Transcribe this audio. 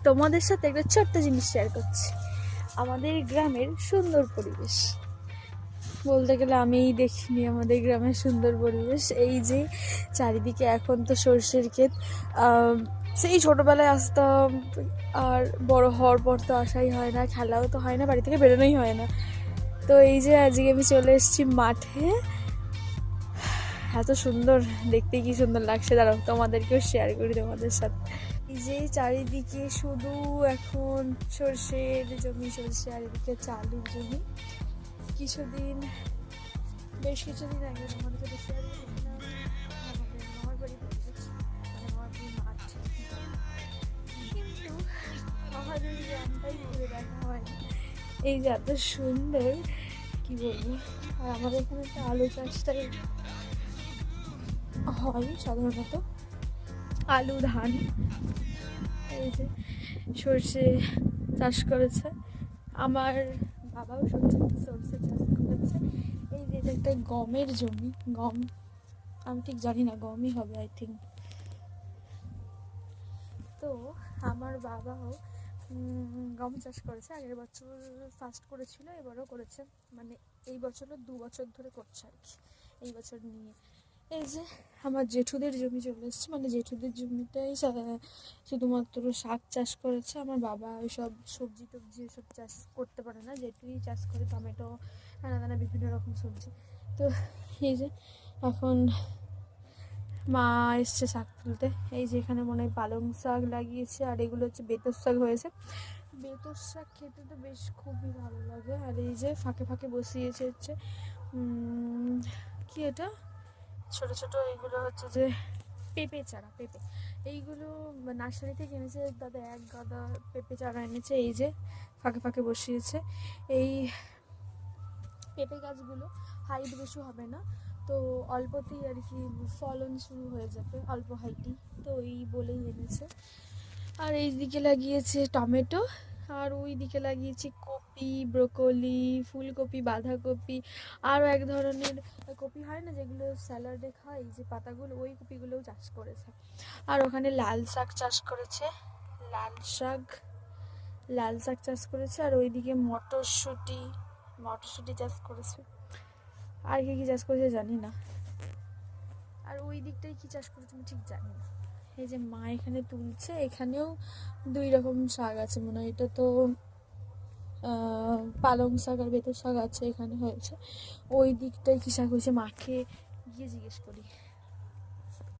তোমাদের সাথে একটা ছোট্ট জিনিস শেয়ার করছি। আমাদের গ্রামের সুন্দর পরিবেশ বলতে গেলে আমিই দেখিনি আমাদের গ্রামের সুন্দর পরিবেশ। এই যে চারিদিকে এখন তো সর্ষের ক্ষেত, সেই ছোটোবেলায় আসতাম, আর বড় হওয়ার পর তো আসাই হয় না, খেলাও তো হয় না, বাড়ি থেকে বেরোনোই হয় না। তো এই যে আজকে আমি চলে এসেছি মাঠে, এত সুন্দর দেখতে, কি সুন্দর লাগছে, দাঁড়াও তোমাদেরকেও শেয়ার করি তোমাদের সাথে। এই যে চারিদিকে শুধু এখন সর্ষের জমি, সর্ষে, আর এদিকে চালুর জমি। বেশ কিছুদিন আগে তোমাদের সাথে শেয়ার করলাম আমাদের মামার বাড়ি পরিবেশ, মানে মামার বাড়ির মাঠ, কিন্তু আমাদের গ্রামটাই ঘুরে দেখা হয়নি। এই যে এত সুন্দর, কি বলবো। আর আমাদের এখানে তো আলু চাষটাই হয় সাধারণত, আলু, ধান। এই যে সর্ষে চাষ করেছে আমার বাবাও, সর্ষে চাষ করেছে। এই যে এটা একটা গমের জমি, গম, আমি ঠিক জানি না, গমই হবে আই থিঙ্ক। তো আমার বাবাও গম চাষ করেছে, আগের বছর ফার্স্ট করেছিল, এবারও করেছে, মানে এই বছরও 2 বছর ধরে করছে আর কি, এই বছর নিয়ে। এই যে আমার জেঠুদের জমি চলে এসছে, মানে জেঠুদের জমিটাই শুধুমাত্র শাক চাষ করেছে। আমার বাবা ওইসব সবজি টবজি এসব চাষ করতে পারে না, জেঠুই চাষ করে টমেটো, নানা বিভিন্ন রকম সবজি। তো এই যে এখন মা এসছে শাক তুলতে। এই যে এখানে মনে হয় পালং শাক লাগিয়েছে, আর এগুলো হচ্ছে বেতর শাক হয়েছে। বেতর শাক খেতে তো বেশ খুবই ভালো লাগে। আর এই যে ফাঁকে ফাঁকে বসিয়েছে হচ্ছে কি এটা, ছোট ছোট এইগুলো হচ্ছে যে পেঁপে চারা, পেঁপে, এইগুলো নার্সারি থেকে এনেছে দাদা, এক গাদা পেঁপে চারা এনেছে। এই যে ফাঁকে ফাঁকে বসিয়েছে। এই পেঁপে গাছগুলো হাইট বেশি হবে না, তো অল্পতেই আর কি ফলন শুরু হয়ে যাবে, অল্প হাইটই, তো এই বলেই এনেছে। আর এই দিকে লাগিয়েছে টমেটো, আর ওই দিকে লাগিয়েছি কপি, ব্রোকলি, ফুলকপি, বাঁধাকপি, আরও এক ধরনের কপি হয় না যেগুলো স্যালাডে খায়, যে পাতাগুলো, ওই কপিগুলোও চাষ করেছে। আর ওখানে লাল শাক চাষ করেছে, লাল শাক চাষ করেছে। আর ওইদিকে মটরশুঁটি চাষ করেছে। আর কি চাষ করেছে জানি না। আর ওই দিকটাই কি চাষ করেছে আমি ঠিক জানি না। এই যে মা এখানে তুলছে, এখানেও 2 রকম শাক আছে মনে হয়, এটা তো পালং শাক আর বেতর শাক আছে এখানে হয়েছে। ওই দিকটায় কী শাক হয়েছে মাকে গিয়ে জিজ্ঞেস করি।